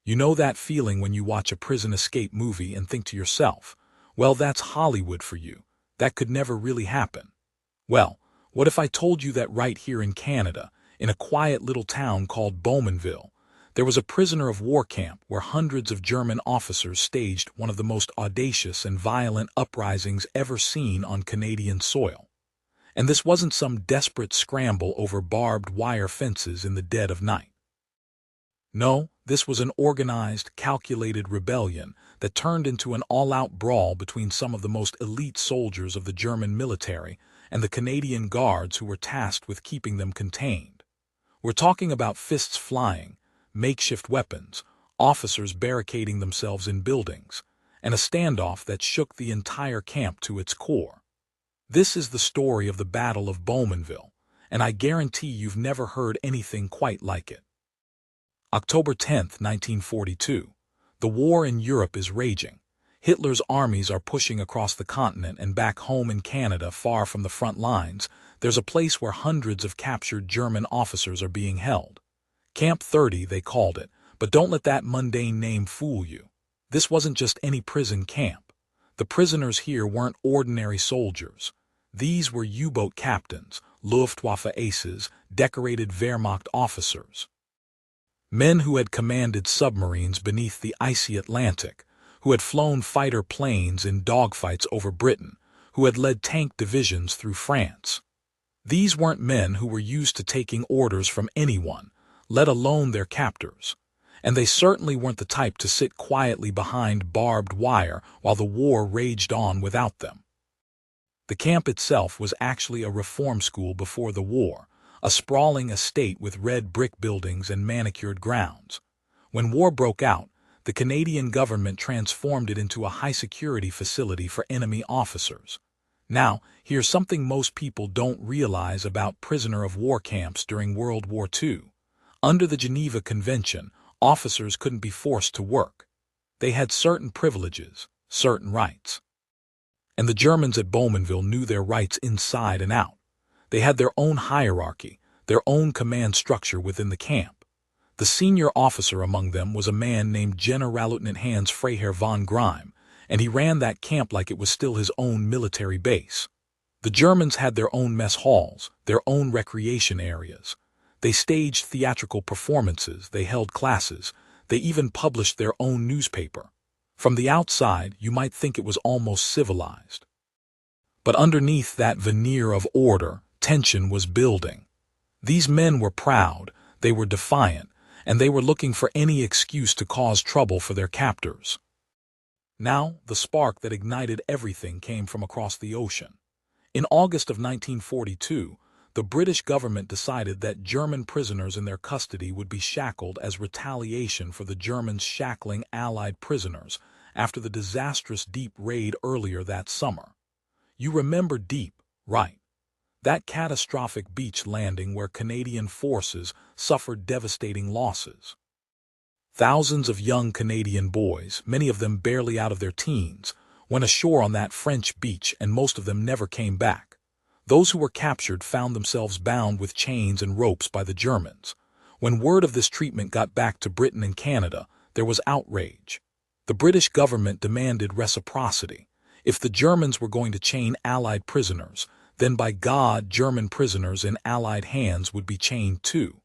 You know that feeling when you watch a prison escape movie and think to yourself, well, that's Hollywood for you. That could never really happen. Well, what if I told you that right here in Canada, in a quiet little town called Bowmanville, there was a prisoner of war camp where hundreds of German officers staged one of the most audacious and violent uprisings ever seen on Canadian soil. And this wasn't some desperate scramble over barbed wire fences in the dead of night. No, this was an organized, calculated rebellion that turned into an all-out brawl between some of the most elite soldiers of the German military and the Canadian guards who were tasked with keeping them contained. We're talking about fists flying, makeshift weapons, officers barricading themselves in buildings, and a standoff that shook the entire camp to its core. This is the story of the Battle of Bowmanville, and I guarantee you've never heard anything quite like it. October 10, 1942. The war in Europe is raging. Hitler's armies are pushing across the continent, and back home in Canada, far from the front lines, there's a place where hundreds of captured German officers are being held. Camp 30, they called it, but don't let that mundane name fool you. This wasn't just any prison camp. The prisoners here weren't ordinary soldiers. These were U-boat captains, Luftwaffe aces, decorated Wehrmacht officers. Men who had commanded submarines beneath the icy Atlantic, who had flown fighter planes in dogfights over Britain, who had led tank divisions through France. These weren't men who were used to taking orders from anyone, let alone their captors. And they certainly weren't the type to sit quietly behind barbed wire while the war raged on without them. The camp itself was actually a reform school before the war, a sprawling estate with red brick buildings and manicured grounds. When war broke out, the Canadian government transformed it into a high-security facility for enemy officers. Now, here's something most people don't realize about prisoner of war camps during World War II. Under the Geneva Convention, officers couldn't be forced to work. They had certain privileges, certain rights. And the Germans at Bowmanville knew their rights inside and out. They had their own hierarchy, their own command structure within the camp. The senior officer among them was a man named Generalleutnant Hans Freiherr von Grimm, and he ran that camp like it was still his own military base. The Germans had their own mess halls, their own recreation areas. They staged theatrical performances, they held classes, they even published their own newspaper. From the outside, you might think it was almost civilized. But underneath that veneer of order, tension was building. These men were proud, they were defiant, and they were looking for any excuse to cause trouble for their captors. Now, the spark that ignited everything came from across the ocean. In August of 1942, the British government decided that German prisoners in their custody would be shackled as retaliation for the Germans shackling Allied prisoners after the disastrous Deep raid earlier that summer. You remember Deep, right? That catastrophic beach landing where Canadian forces suffered devastating losses. Thousands of young Canadian boys, many of them barely out of their teens, went ashore on that French beach, and most of them never came back. Those who were captured found themselves bound with chains and ropes by the Germans. When word of this treatment got back to Britain and Canada, there was outrage. The British government demanded reciprocity. If the Germans were going to chain Allied prisoners, then by God, German prisoners in Allied hands would be chained too.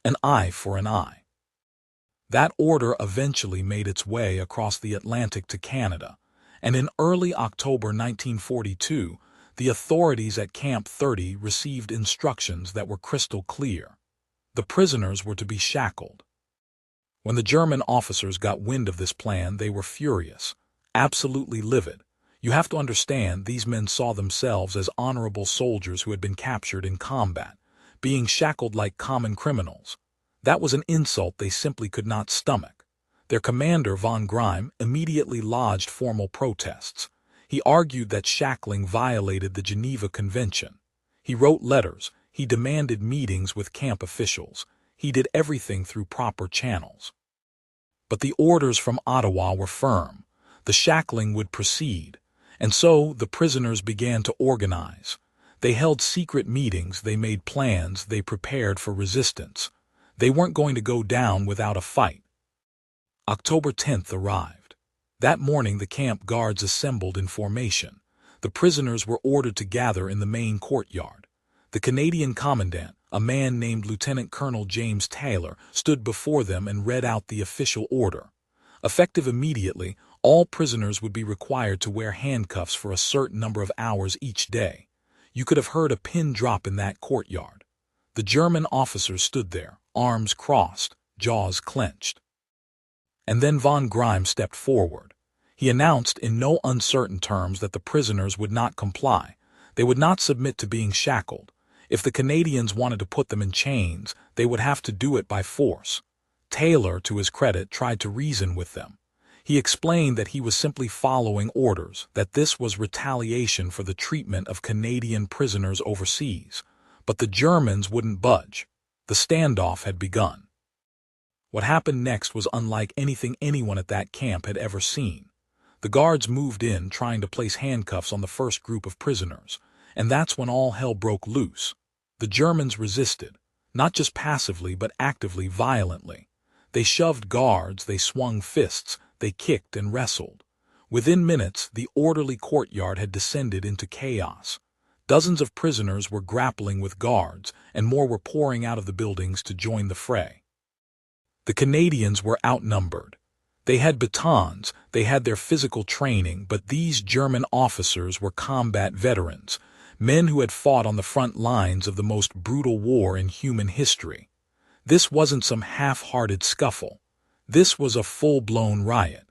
An eye for an eye. That order eventually made its way across the Atlantic to Canada, and in early October 1942, the authorities at Camp 30 received instructions that were crystal clear. The prisoners were to be shackled. When the German officers got wind of this plan, they were furious, absolutely livid. You have to understand, these men saw themselves as honorable soldiers who had been captured in combat, being shackled like common criminals. That was an insult they simply could not stomach. Their commander, von Grimm, immediately lodged formal protests. He argued that shackling violated the Geneva Convention. He wrote letters, he demanded meetings with camp officials, he did everything through proper channels. But the orders from Ottawa were firm. The shackling would proceed, and so the prisoners began to organize. They held secret meetings, they made plans, they prepared for resistance. They weren't going to go down without a fight. October 10th arrived. That morning the camp guards assembled in formation. The prisoners were ordered to gather in the main courtyard. The Canadian commandant, a man named Lieutenant Colonel James Taylor, stood before them and read out the official order. Effective immediately, all prisoners would be required to wear handcuffs for a certain number of hours each day. You could have heard a pin drop in that courtyard. The German officers stood there, arms crossed, jaws clenched. And then von Grimes stepped forward. He announced in no uncertain terms that the prisoners would not comply. They would not submit to being shackled. If the Canadians wanted to put them in chains, they would have to do it by force. Taylor, to his credit, tried to reason with them. He explained that he was simply following orders, that this was retaliation for the treatment of Canadian prisoners overseas. But the Germans wouldn't budge. The standoff had begun. What happened next was unlike anything anyone at that camp had ever seen. The guards moved in, trying to place handcuffs on the first group of prisoners, and that's when all hell broke loose. The Germans resisted, not just passively but actively, violently. They shoved guards, they swung fists, they kicked and wrestled. Within minutes, the orderly courtyard had descended into chaos. Dozens of prisoners were grappling with guards, and more were pouring out of the buildings to join the fray. The Canadians were outnumbered. They had batons, they had their physical training, but these German officers were combat veterans, men who had fought on the front lines of the most brutal war in human history. This wasn't some half-hearted scuffle. This was a full-blown riot.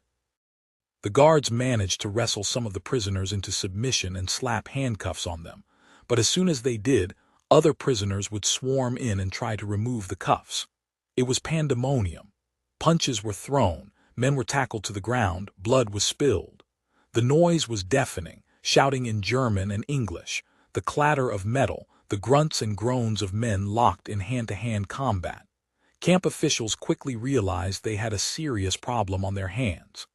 The guards managed to wrestle some of the prisoners into submission and slap handcuffs on them, but as soon as they did, other prisoners would swarm in and try to remove the cuffs. It was pandemonium. Punches were thrown, men were tackled to the ground, blood was spilled. The noise was deafening, shouting in German and English, the clatter of metal, the grunts and groans of men locked in hand-to-hand combat. Camp officials quickly realized they had a serious problem on their hands.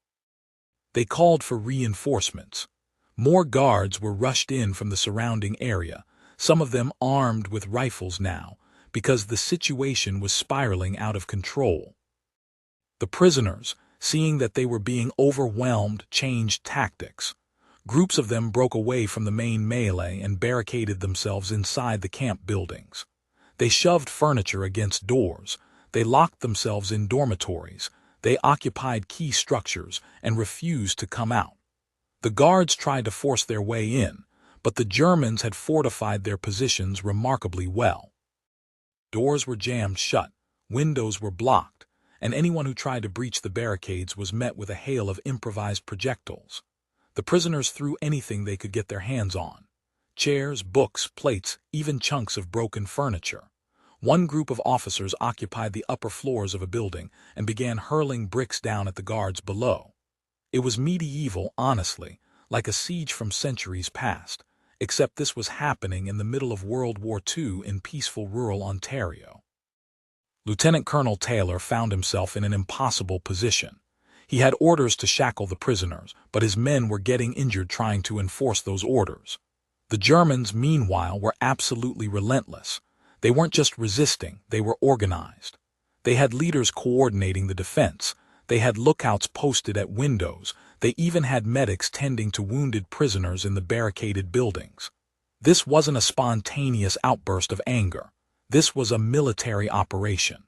They called for reinforcements. More guards were rushed in from the surrounding area, some of them armed with rifles now, because the situation was spiraling out of control. The prisoners, seeing that they were being overwhelmed, changed tactics. Groups of them broke away from the main melee and barricaded themselves inside the camp buildings. They shoved furniture against doors. They locked themselves in dormitories. They occupied key structures and refused to come out. The guards tried to force their way in, but the Germans had fortified their positions remarkably well. Doors were jammed shut, windows were blocked, and anyone who tried to breach the barricades was met with a hail of improvised projectiles. The prisoners threw anything they could get their hands on: chairs, books, plates, even chunks of broken furniture. One group of officers occupied the upper floors of a building and began hurling bricks down at the guards below. It was medieval, honestly, like a siege from centuries past, except this was happening in the middle of World War II in peaceful rural Ontario. Lieutenant Colonel Taylor found himself in an impossible position. He had orders to shackle the prisoners, but his men were getting injured trying to enforce those orders. The Germans, meanwhile, were absolutely relentless. They weren't just resisting, they were organized. They had leaders coordinating the defense. They had lookouts posted at windows. They even had medics tending to wounded prisoners in the barricaded buildings. This wasn't a spontaneous outburst of anger. This was a military operation.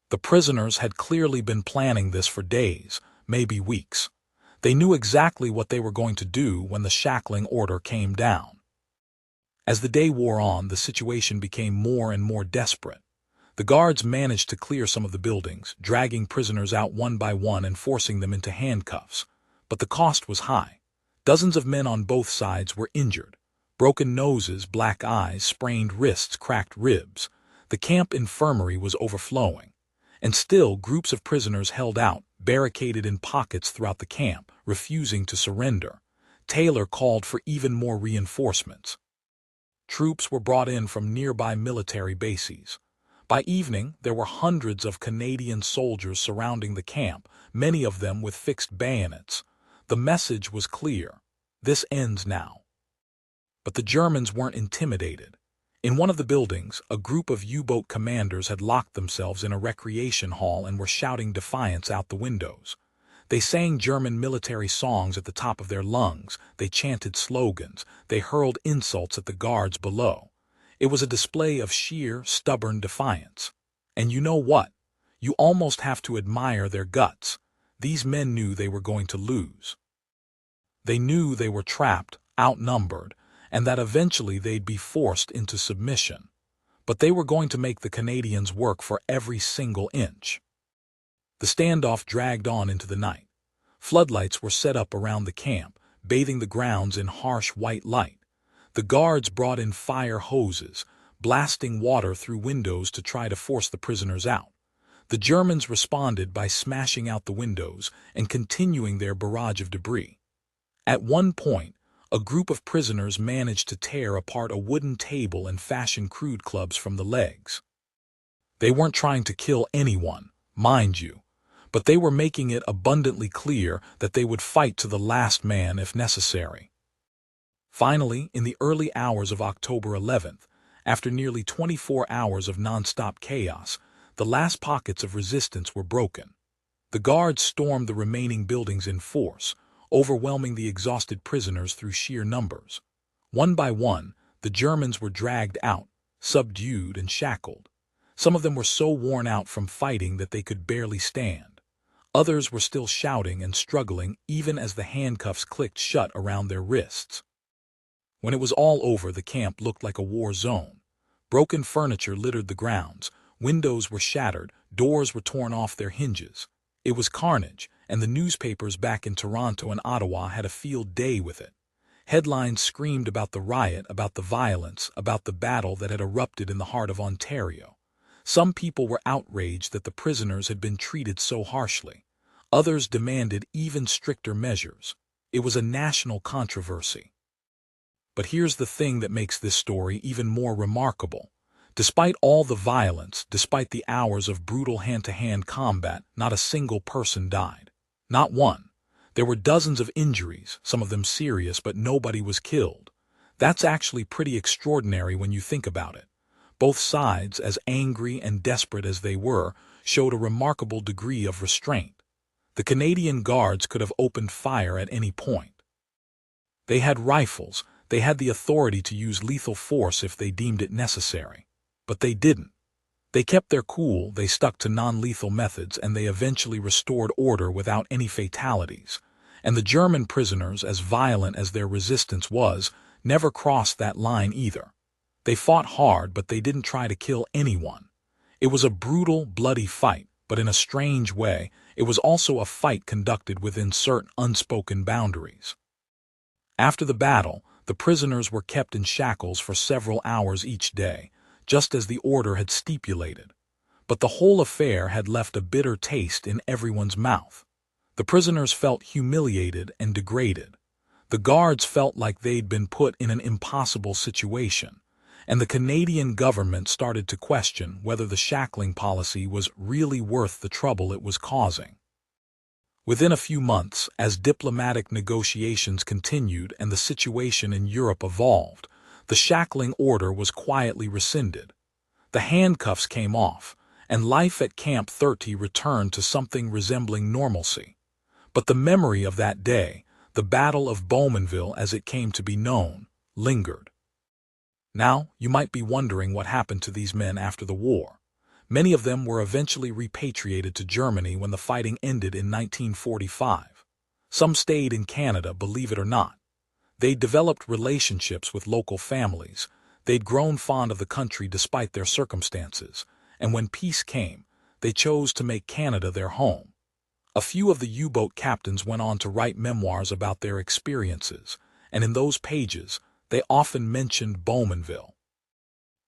The prisoners had clearly been planning this for days, maybe weeks. They knew exactly what they were going to do when the shackling order came down. As the day wore on, the situation became more and more desperate. The guards managed to clear some of the buildings, dragging prisoners out one by one and forcing them into handcuffs. But the cost was high. Dozens of men on both sides were injured. Broken noses, black eyes, sprained wrists, cracked ribs. The camp infirmary was overflowing. And still, groups of prisoners held out, barricaded in pockets throughout the camp, refusing to surrender. Taylor called for even more reinforcements. Troops were brought in from nearby military bases. By evening, there were hundreds of Canadian soldiers surrounding the camp, many of them with fixed bayonets. The message was clear: this ends now. But the Germans weren't intimidated. In one of the buildings, a group of U-boat commanders had locked themselves in a recreation hall and were shouting defiance out the windows. They sang German military songs at the top of their lungs, they chanted slogans, they hurled insults at the guards below. It was a display of sheer, stubborn defiance. And you know what? You almost have to admire their guts. These men knew they were going to lose. They knew they were trapped, outnumbered, and that eventually they'd be forced into submission. But they were going to make the Canadians work for every single inch. The standoff dragged on into the night. Floodlights were set up around the camp, bathing the grounds in harsh white light. The guards brought in fire hoses, blasting water through windows to try to force the prisoners out. The Germans responded by smashing out the windows and continuing their barrage of debris. At one point, a group of prisoners managed to tear apart a wooden table and fashion crude clubs from the legs. They weren't trying to kill anyone, mind you, but they were making it abundantly clear that they would fight to the last man if necessary. Finally, in the early hours of October 11th, after nearly 24 hours of nonstop chaos, the last pockets of resistance were broken. The guards stormed the remaining buildings in force, overwhelming the exhausted prisoners through sheer numbers. One by one, the Germans were dragged out, subdued and shackled. Some of them were so worn out from fighting that they could barely stand. Others were still shouting and struggling even as the handcuffs clicked shut around their wrists. When it was all over, the camp looked like a war zone. Broken furniture littered the grounds, windows were shattered, doors were torn off their hinges. It was carnage, and the newspapers back in Toronto and Ottawa had a field day with it. Headlines screamed about the riot, about the violence, about the battle that had erupted in the heart of Ontario. Some people were outraged that the prisoners had been treated so harshly. Others demanded even stricter measures. It was a national controversy. But here's the thing that makes this story even more remarkable. Despite all the violence, despite the hours of brutal hand-to-hand combat, not a single person died. Not one. There were dozens of injuries, some of them serious, but nobody was killed. That's actually pretty extraordinary when you think about it. Both sides, as angry and desperate as they were, showed a remarkable degree of restraint. The Canadian Guards could have opened fire at any point. They had rifles, they had the authority to use lethal force if they deemed it necessary. But they didn't. They kept their cool, they stuck to non-lethal methods, and they eventually restored order without any fatalities. And the German prisoners, as violent as their resistance was, never crossed that line either. They fought hard, but they didn't try to kill anyone. It was a brutal, bloody fight, but in a strange way, it was also a fight conducted within certain unspoken boundaries. After the battle, the prisoners were kept in shackles for several hours each day, just as the order had stipulated. But the whole affair had left a bitter taste in everyone's mouth. The prisoners felt humiliated and degraded. The guards felt like they'd been put in an impossible situation, and the Canadian government started to question whether the shackling policy was really worth the trouble it was causing. Within a few months, as diplomatic negotiations continued and the situation in Europe evolved, the shackling order was quietly rescinded. The handcuffs came off, and life at Camp 30 returned to something resembling normalcy. But the memory of that day, the Battle of Bowmanville as it came to be known, lingered. Now, you might be wondering what happened to these men after the war. Many of them were eventually repatriated to Germany when the fighting ended in 1945. Some stayed in Canada, believe it or not. They'd developed relationships with local families, they'd grown fond of the country despite their circumstances, and when peace came, they chose to make Canada their home. A few of the U-boat captains went on to write memoirs about their experiences, and in those pages, they often mentioned Bowmanville.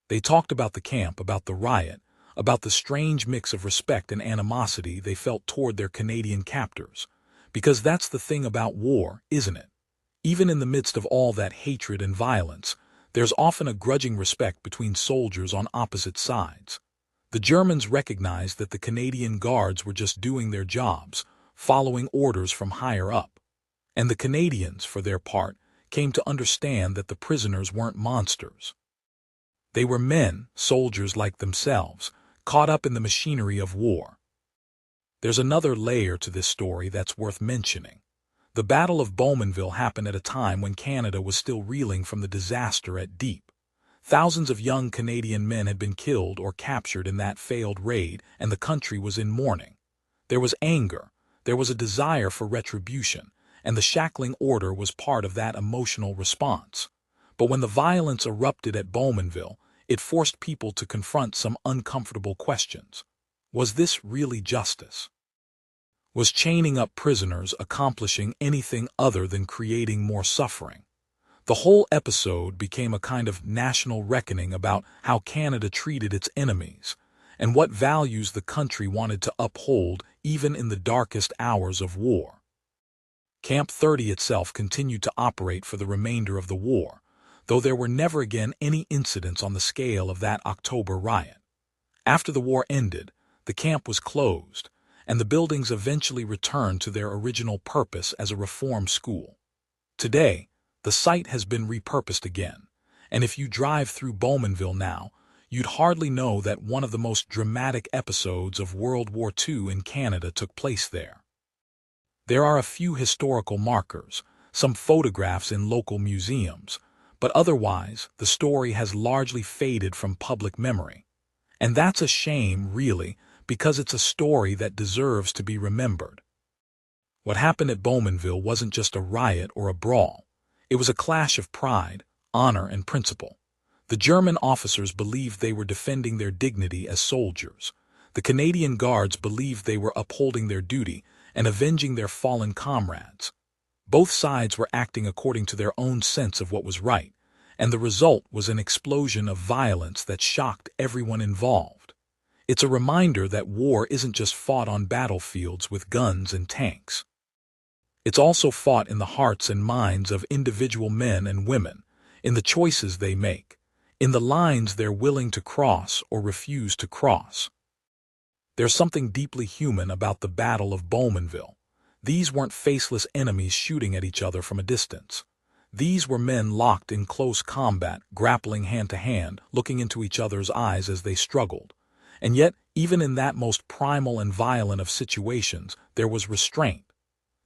They talked about the camp, about the riot, about the strange mix of respect and animosity they felt toward their Canadian captors. Because that's the thing about war, isn't it? Even in the midst of all that hatred and violence, there's often a grudging respect between soldiers on opposite sides. The Germans recognized that the Canadian Guards were just doing their jobs, following orders from higher up. And the Canadians, for their part, came to understand that the prisoners weren't monsters. They were men, soldiers like themselves, caught up in the machinery of war. There's another layer to this story that's worth mentioning. The Battle of Bowmanville happened at a time when Canada was still reeling from the disaster at Deep. Thousands of young Canadian men had been killed or captured in that failed raid, and the country was in mourning. There was anger, there was a desire for retribution, and the shackling order was part of that emotional response. But when the violence erupted at Bowmanville, it forced people to confront some uncomfortable questions. Was this really justice? Was chaining up prisoners accomplishing anything other than creating more suffering? The whole episode became a kind of national reckoning about how Canada treated its enemies, and what values the country wanted to uphold even in the darkest hours of war. Camp 30 itself continued to operate for the remainder of the war, though there were never again any incidents on the scale of that October riot. After the war ended, the camp was closed, and the buildings eventually returned to their original purpose as a reform school. Today, the site has been repurposed again, and if you drive through Bowmanville now, you'd hardly know that one of the most dramatic episodes of World War II in Canada took place there. There are a few historical markers, some photographs in local museums, but otherwise the story has largely faded from public memory. And that's a shame, really, because it's a story that deserves to be remembered. What happened at Bowmanville wasn't just a riot or a brawl. It was a clash of pride, honor, and principle. The German officers believed they were defending their dignity as soldiers. The Canadian Guards believed they were upholding their duty and avenging their fallen comrades. Both sides were acting according to their own sense of what was right, and the result was an explosion of violence that shocked everyone involved. It's a reminder that war isn't just fought on battlefields with guns and tanks. It's also fought in the hearts and minds of individual men and women, in the choices they make, in the lines they're willing to cross or refuse to cross. There's something deeply human about the Battle of Bowmanville. These weren't faceless enemies shooting at each other from a distance. These were men locked in close combat, grappling hand to hand, looking into each other's eyes as they struggled. And yet, even in that most primal and violent of situations, there was restraint.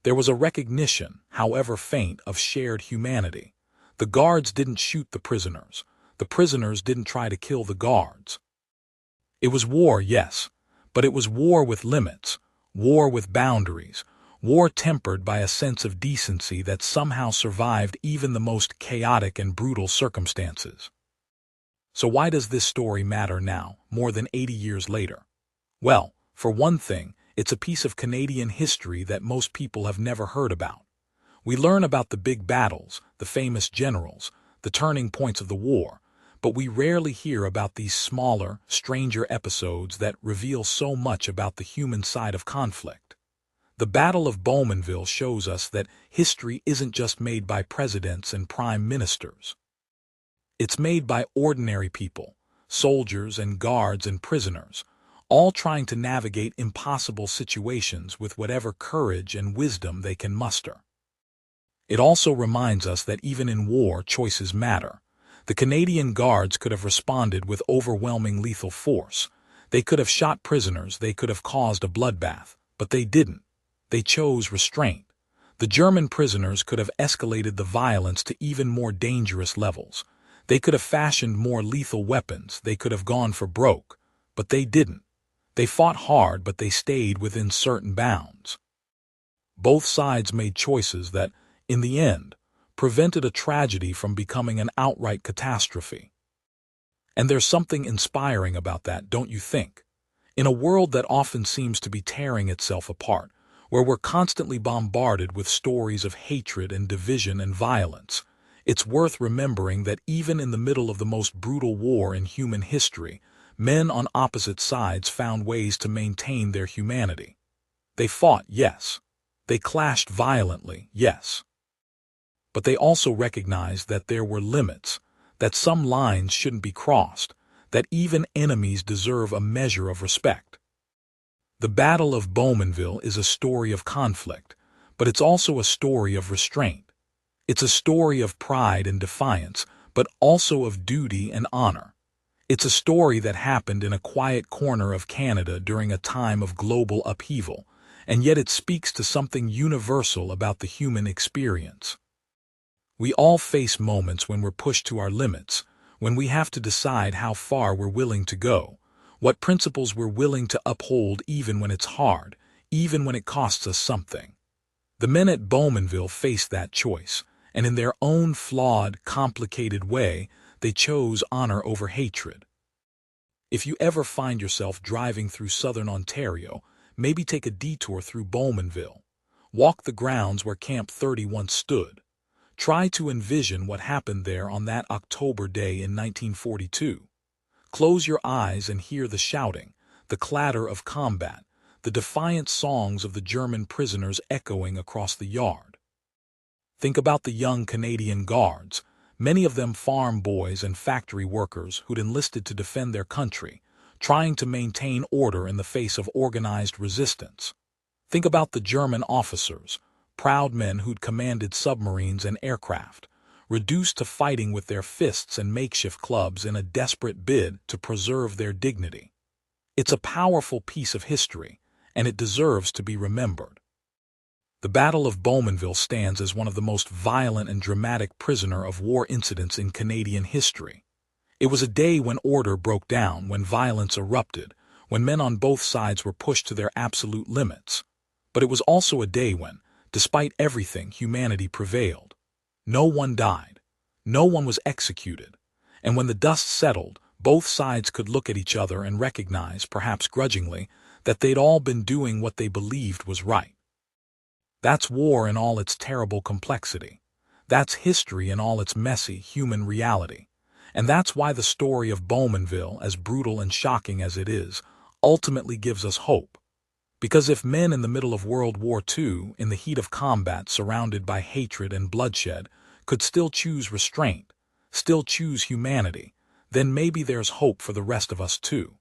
There was a recognition, however faint, of shared humanity. The guards didn't shoot the prisoners. The prisoners didn't try to kill the guards. It was war, yes, but it was war with limits, war with boundaries, war tempered by a sense of decency that somehow survived even the most chaotic and brutal circumstances. So why does this story matter now, more than 80 years later? Well, for one thing, it's a piece of Canadian history that most people have never heard about. We learn about the big battles, the famous generals, the turning points of the war, but we rarely hear about these smaller, stranger episodes that reveal so much about the human side of conflict. The Battle of Bowmanville shows us that history isn't just made by presidents and prime ministers. It's made by ordinary people, soldiers and guards and prisoners, all trying to navigate impossible situations with whatever courage and wisdom they can muster. It also reminds us that even in war, choices matter. The Canadian Guards could have responded with overwhelming lethal force. They could have shot prisoners, they could have caused a bloodbath, but they didn't. They chose restraint. The German prisoners could have escalated the violence to even more dangerous levels. They could have fashioned more lethal weapons, they could have gone for broke, but they didn't. They fought hard, but they stayed within certain bounds. Both sides made choices that, in the end, prevented a tragedy from becoming an outright catastrophe. And there's something inspiring about that, don't you think? In a world that often seems to be tearing itself apart, where we're constantly bombarded with stories of hatred and division and violence, it's worth remembering that even in the middle of the most brutal war in human history, men on opposite sides found ways to maintain their humanity. They fought, yes. They clashed violently, yes. But they also recognized that there were limits, that some lines shouldn't be crossed, that even enemies deserve a measure of respect. The Battle of Bowmanville is a story of conflict, but it's also a story of restraint. It's a story of pride and defiance, but also of duty and honor. It's a story that happened in a quiet corner of Canada during a time of global upheaval, and yet it speaks to something universal about the human experience. We all face moments when we're pushed to our limits, when we have to decide how far we're willing to go, what principles we're willing to uphold even when it's hard, even when it costs us something. The men at Bowmanville faced that choice, and in their own flawed, complicated way, they chose honor over hatred. If you ever find yourself driving through southern Ontario, maybe take a detour through Bowmanville. Walk the grounds where Camp 30 once stood. Try to envision what happened there on that October day in 1942. Close your eyes and hear the shouting, the clatter of combat, the defiant songs of the German prisoners echoing across the yard. Think about the young Canadian guards, many of them farm boys and factory workers who'd enlisted to defend their country, trying to maintain order in the face of organized resistance. Think about the German officers, proud men who'd commanded submarines and aircraft, reduced to fighting with their fists and makeshift clubs in a desperate bid to preserve their dignity. It's a powerful piece of history, and it deserves to be remembered. The Battle of Bowmanville stands as one of the most violent and dramatic prisoner of war incidents in Canadian history. It was a day when order broke down, when violence erupted, when men on both sides were pushed to their absolute limits. But it was also a day when, despite everything, humanity prevailed. No one died. No one was executed. And when the dust settled, both sides could look at each other and recognize, perhaps grudgingly, that they'd all been doing what they believed was right. That's war in all its terrible complexity. That's history in all its messy, human reality. And that's why the story of Bowmanville, as brutal and shocking as it is, ultimately gives us hope. Because if men in the middle of World War II, in the heat of combat surrounded by hatred and bloodshed, could still choose restraint, still choose humanity, then maybe there's hope for the rest of us too.